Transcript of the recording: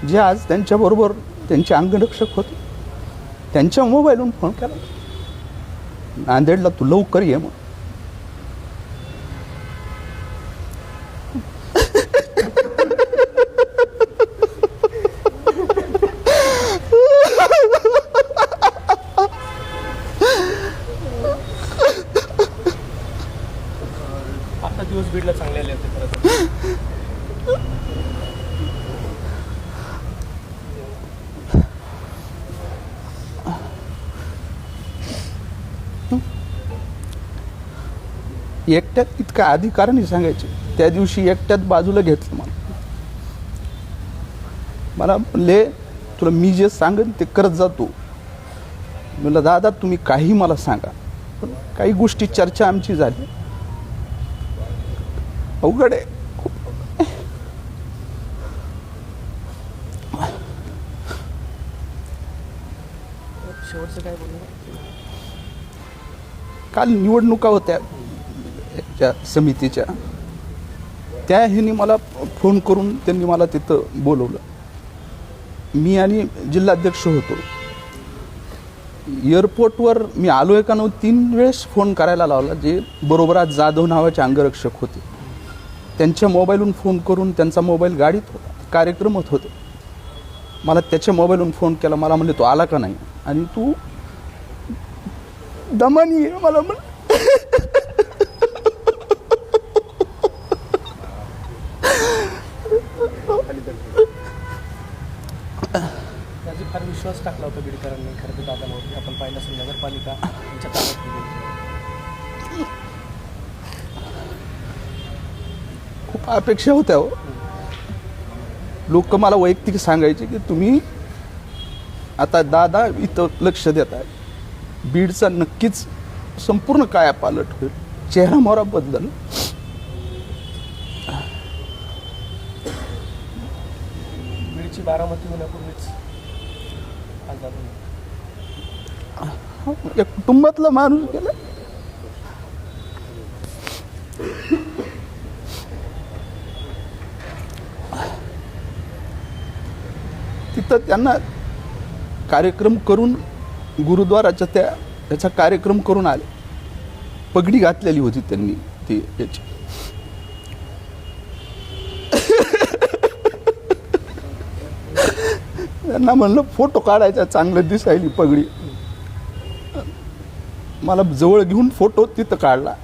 जे आज त्यांच्याबरोबर त्यांचे अंगरक्षक होते त्यांच्या मोबाईलवरून फोन केला, नांदेडला तू लवकर ये मग. आता दिवस बीडला चांगले आले होते खरं. एकट्यात इतका अधिकार नाही सांगायचे. त्या दिवशी एकट्यात बाजूला घेतलं मला म्हणले तुला मी जे सांगेन ते करत जातो. म्हणलं दादा तुम्ही काही मला सांगा, पण काही गोष्टी चर्चा आमची झाली. अवघड आहे खूप. शेवटचं काय बोलू? काल निवडणुका होत्या त्या समितीच्या, त्या ह्यांनी मला फोन करून त्यांनी मला तिथं बोलवलं. मी आणि जिल्हाध्यक्ष होतो. एअरपोर्टवर मी आलो आहे का नव्हतं 3 वेळेस फोन करायला लावला. जे बरोबर आज जाधव नावाचे अंगरक्षक होते त्यांच्या मोबाईलवरून फोन करून, त्यांचा मोबाईल गाडीत होता, कार्यक्रमात होते, मला त्याच्या मोबाईलवरून फोन केला. मला म्हणले तू आला का नाही, आणि तू दमानी आहे मला म्हण. त्याची फार विश्वास टाकला होता बीडकरांनी खरं तर दादांवरती. आपण पाहिलं असेल नगरपालिका यांच्या ताब्यात दिली. खूप अपेक्षा होत्या हो. लोक मला वैयक्तिक सांगायचे की तुम्ही आता दादा इथं लक्ष देत आहे, बीडचा नक्कीच संपूर्ण कायापालट होईल, चेहरा मोहरा बदलल. बीडची बारामती होण्यापूर्वीच आज दादा या कुटुंबातला माणूस गेला. तिथं त्यांना कार्यक्रम करून गुरुद्वाराच्या त्याचा कार्यक्रम करून आले. पगडी घातलेली होती त्यांनी ती याची. त्यांना म्हणलं फोटो काढायचा, चांगलं दिसायली पगडी. मला जवळ घेऊन फोटो तिथं काढला.